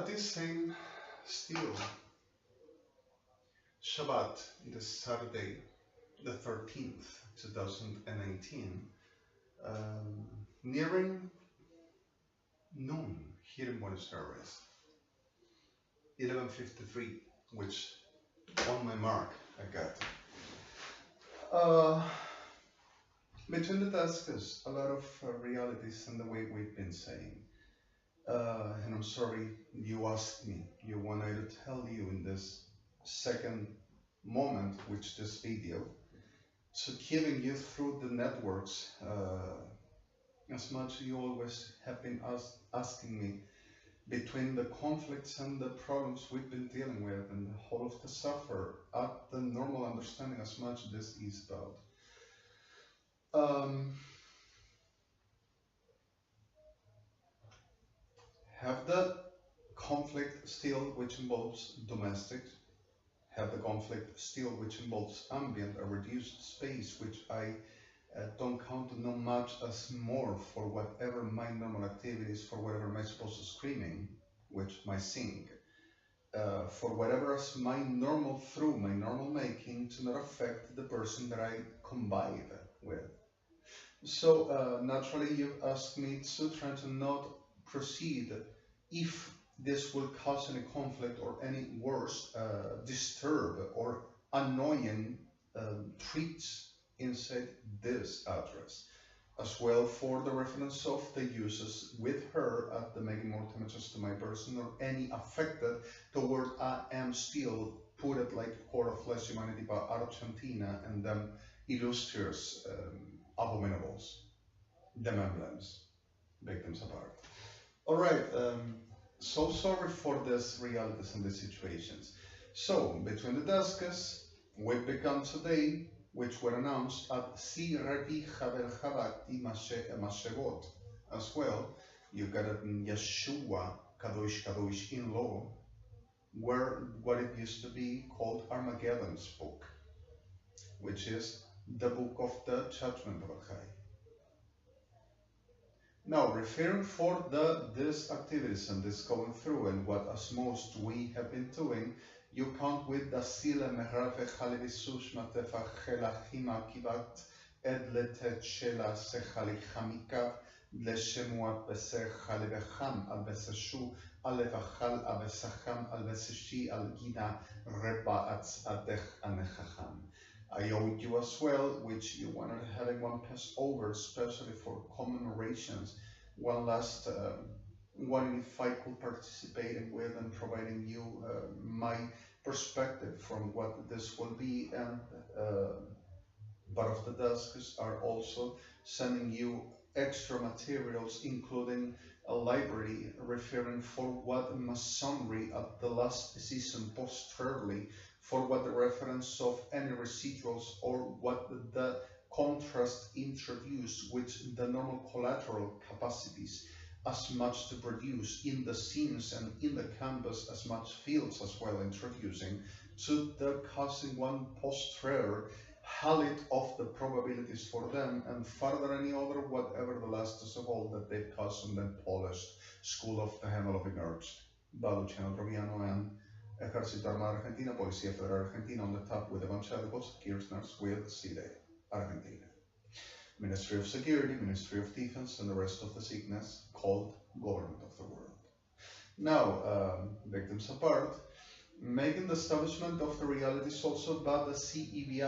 this same still Shabbat, it is Saturday, the 13th, 2019, nearing noon here in Buenos Aires, 11:53, which on my mark I got. Between the tasks, a lot of realities and the way we've been saying. And I'm sorry you asked me, you wanted to tell you in this second moment, which this video, so giving you through the networks, as much as you always have been asking me, between the conflicts and the problems we've been dealing with and the whole of the suffer, at the normal understanding as much this is about. Have the conflict still, which involves domestic, have the conflict still, which involves ambient, a reduced space, which I don't count no much as more for whatever my normal activities, for whatever my supposed screaming, which my sing, for whatever as my normal through, my normal making, to not affect the person that I combine with. So naturally you've asked me to try to not proceed if this will cause any conflict or any worse, disturb or annoying treats inside this address, as well for the reference of the uses with her at the making more damages to my person or any affected toward I am still put it like Court of Less Humanity by Argentina and them illustrious abominables, them emblems, victims apart. All right, so sorry for this realities and these situations. So between the desks, we've become today, which were announced at JHA'I KADOIsh.2 as well. You got it in JHA'I in law, where what it used to be called Armageddon's book, which is the book of the judgment of Al-Jai. Now, referring for this activities and this going through and what as most we have been doing, you count with the sila mehrave chalivisus matefa chelachima kivat ed letet shela sechali chamikav leshemuat bese chalivecham al beseshu alevachal abesacham al beseshi al gina rebaatz adech anechacham. I owe you as well, which you wanted having one pass over, especially for commemorations. One last one if I could participate with and providing you my perspective from what this will be, and part of the desks are also sending you extra materials, including a library referring for what Masonry at the last season posteriorly, for what the reference of any residuals or what the contrast introduced with the normal collateral capacities as much to produce in the scenes and in the canvas as much fields as well, introducing to the causing one posterior halite of the probabilities for them and further any other whatever the last of all that they've caused and then polished School of the Hemoloving Urge, Luciano Troviano and Ejército Armado Argentina, Policía Federal Argentina on the top with evangelicals, Kirchners with CIDE, Argentina. Ministry of Security, Ministry of Defense, and the rest of the sickness called Government of the World. Now, victims apart, making the establishment of the realities also about the CEBI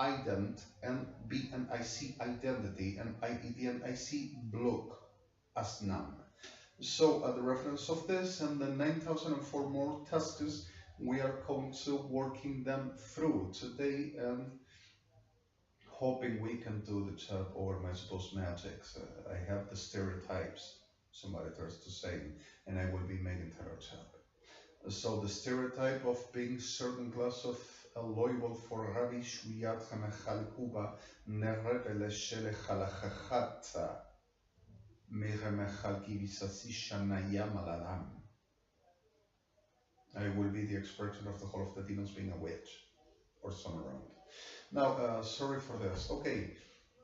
ident and BNIC identity and IEDNIC block as none. So at the reference of this and the 9,004 more tasks, we are going to working them through today and hoping we can do the job over my supposed magics. I have the stereotypes, somebody tries to say, and I will be making their job. So the stereotype of being certain class of loyal for Rabbi Shuyat Hamechal Kuba Nerevele Shele Halachachata Miremechal Kivisasi Shanaya Malaram. I will be the expression of the whole of the demons being a witch or some around. Now, sorry for this. Okay.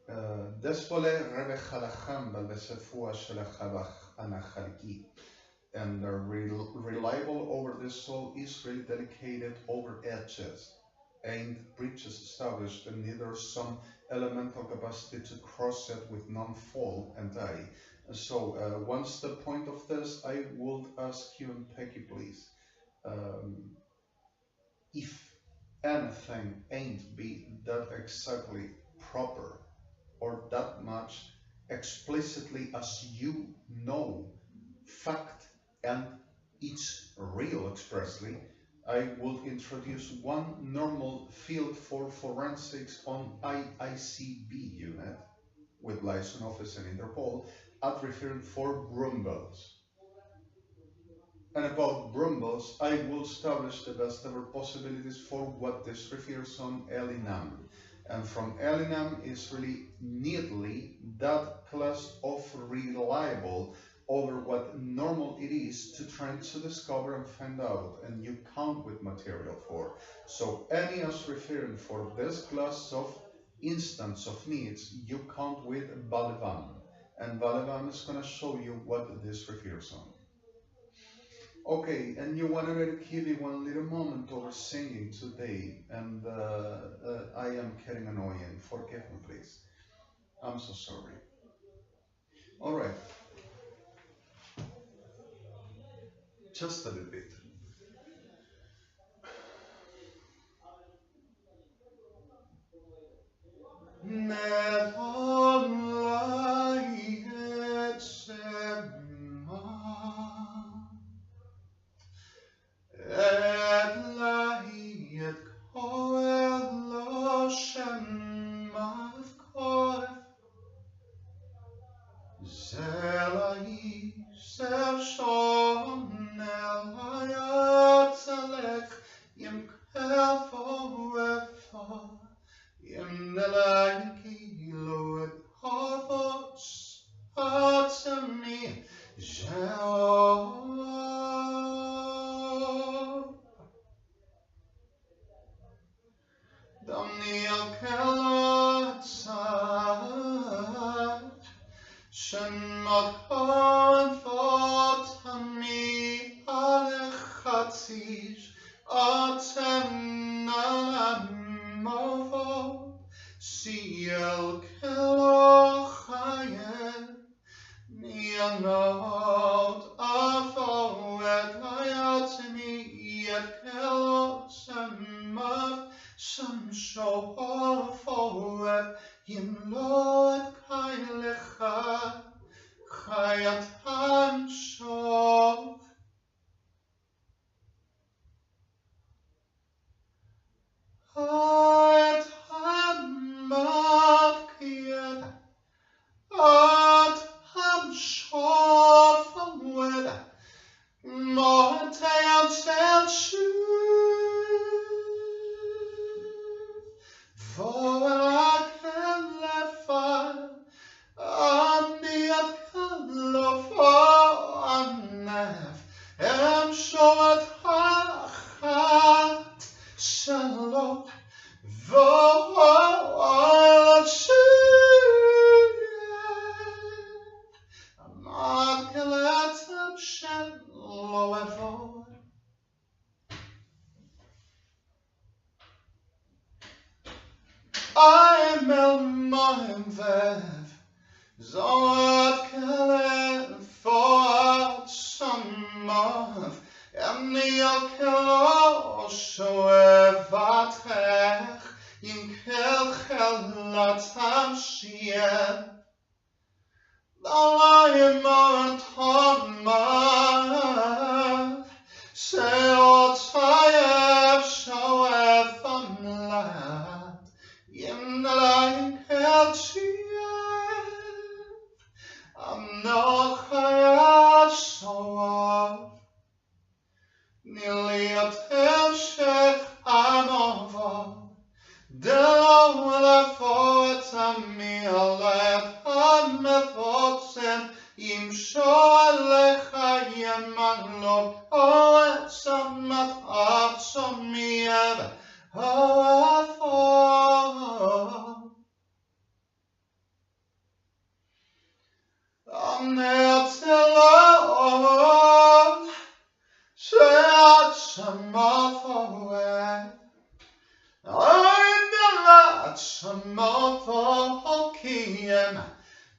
Despole Rebe Halacham Balbesefua Shelachabach Anachalki. and reliable over the soul is really delicate over edges. Ain't breaches established and neither some elemental capacity to cross it with non-fall and die. So once the point of this, I would ask you and Peggy, please, if anything ain't be that exactly proper or that much explicitly as you know, fact, and it's real expressly, I would introduce one normal field for forensics on IICB unit with liaison office and Interpol at referring for Brumbels. And about Brumbels, I will establish the best ever possibilities for what this refers on ENECHIM. And from ENECHIM is really neatly that class of reliable over what normal it is to try to discover and find out, and you count with material for. So any as referring for this class of instance of needs, you count with Balavan, and Balavan is going to show you what this refers on. Okay, and you want to give me one little moment over singing today, and I am getting annoying. Forgive me, please. I'm so sorry. All right. Just a little bit.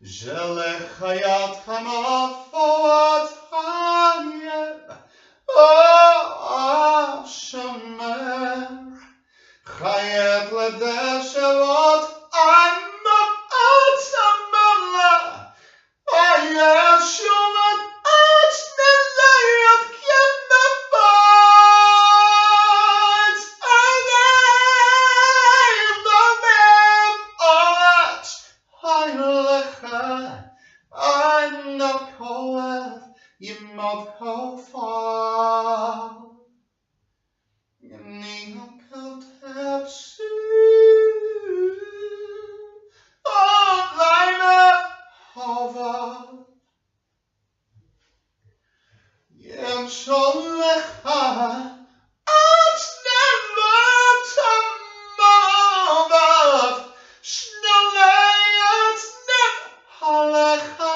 Jelechayat Hanafot Hayeb O Shomer Chayet Ledeshelot Anot Atzamala Ayeshuvat Achneleyat Kemnefat Agayim Damem Oach Haylecha Anot Kolev Yimot Kofar Niham Kaltepsu Online Hava Yem Sholecha Achnelot Amavav Shnoleyat Nev Halecha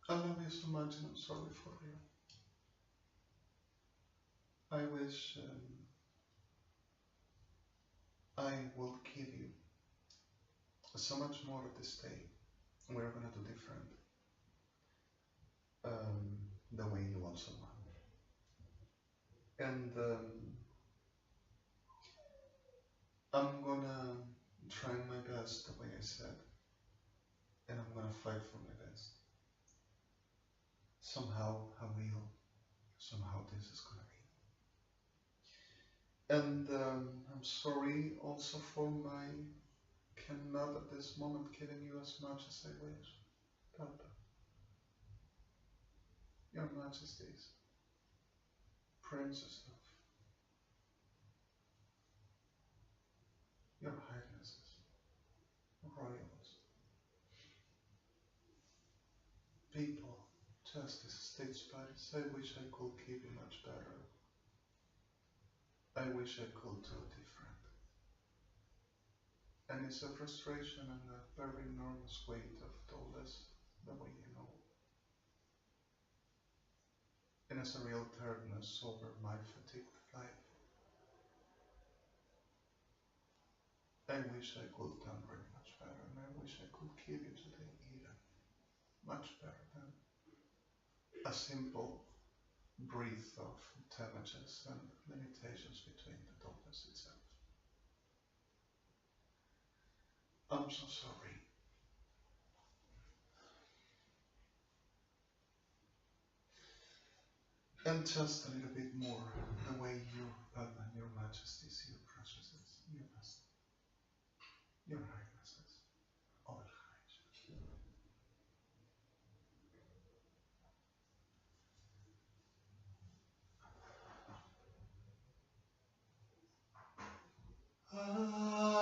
I love you so much and I'm sorry for you. I wish I will give you so much more of this day. We're gonna do different the way you also want. And I'm gonna try my best the way I said. And I'm gonna fight for my best. Somehow I will. Somehow this is gonna be. And I'm sorry also for my cannot at this moment giving you as much as I wish. Papa, Your Majesties, Princes of Your Highnesses, Royals, people, Justice, States Parties, I wish I could give you much better. I wish I could do different. And it's a frustration and a very enormous weight of all this, the way you know. And it's a real tiredness over my fatigued life. I wish I could have done very much better, and I wish I could give you today even much better than a simple breath of damages and limitations between the darkness itself. I'm so sorry. And just a little bit more the way you, Your Majesties, Your Princes, Your Highnesses, all the High.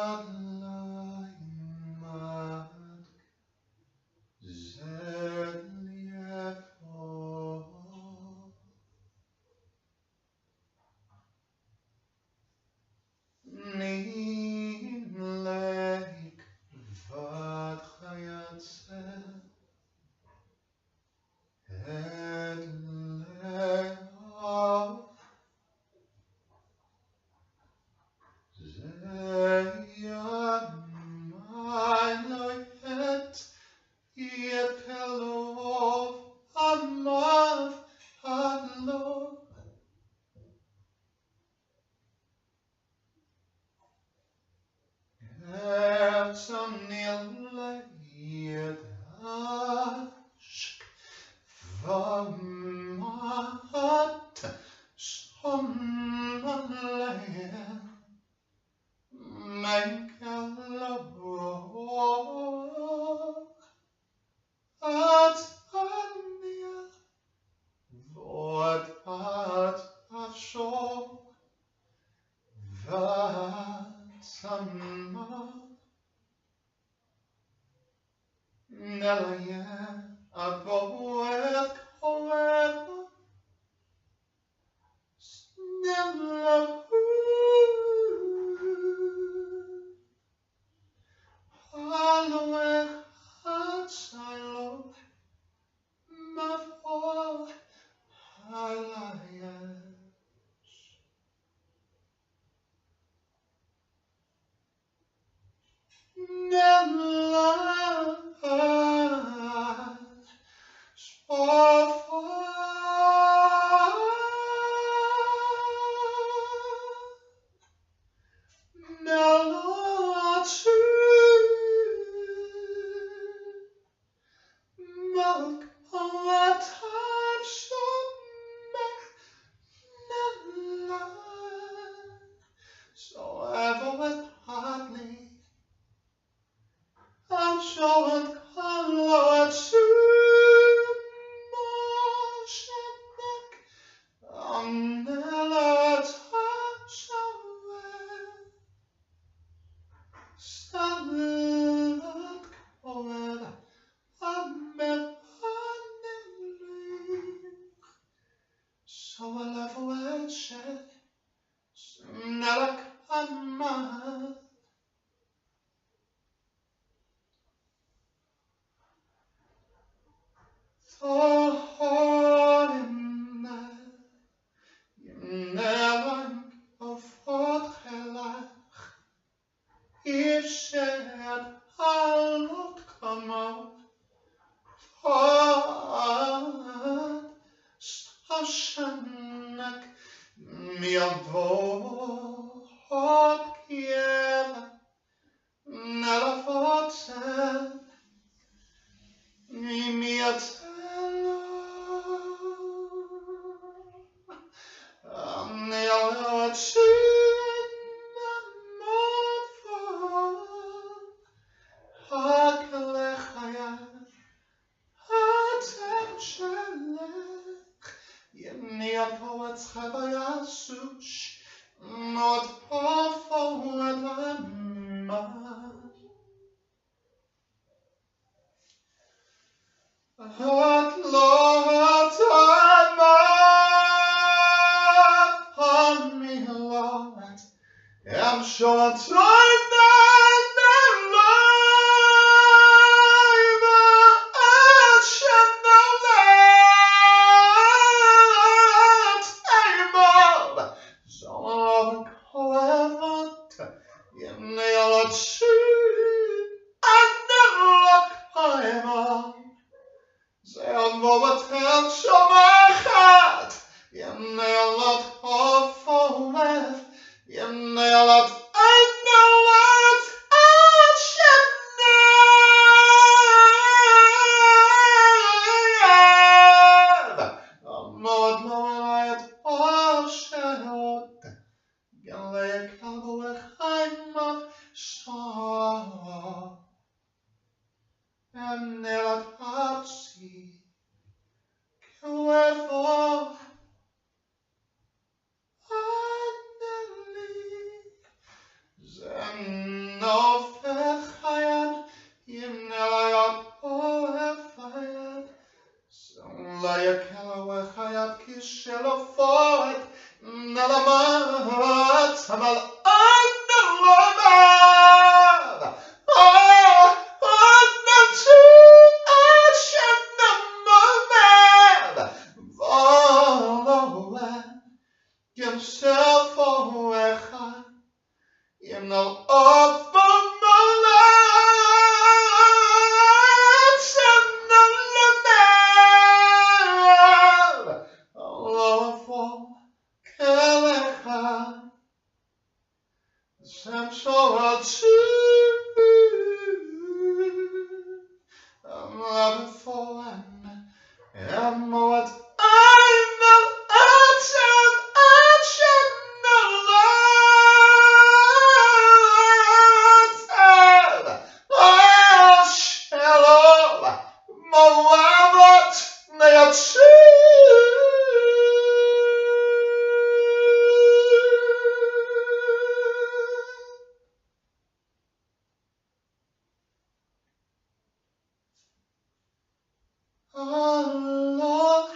Allah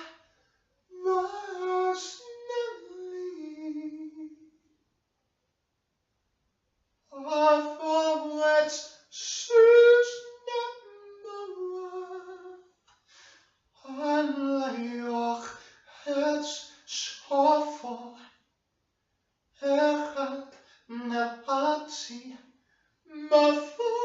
var snällig av ett susnämmer alla jag ett skafar Echad na'ati mafouemnalu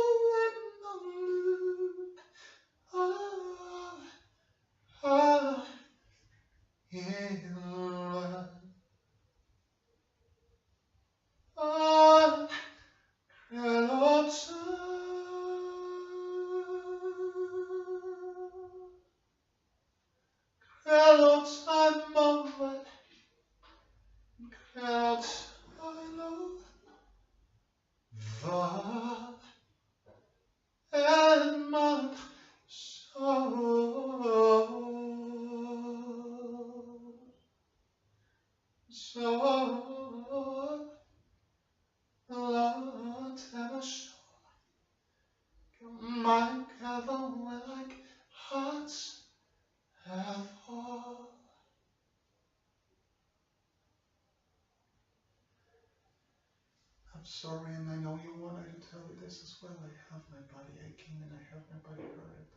I'm sorry, and I know you wanted to tell me this as well. I have my body aching and I have my body hurt.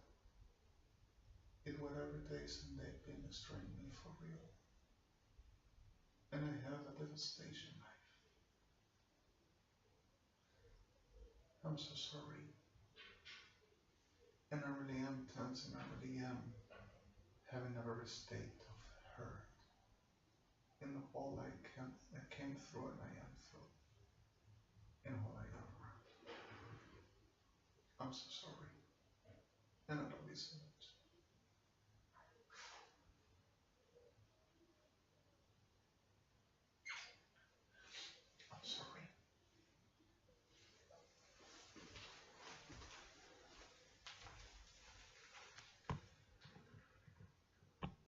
In whatever days and they've been destroying me for real. And I have a devastation life. I'm so sorry. And I really am tense and I really am having a very state of hurt. In all I came through and I am through. In all I am. I'm so sorry. And I love you so much.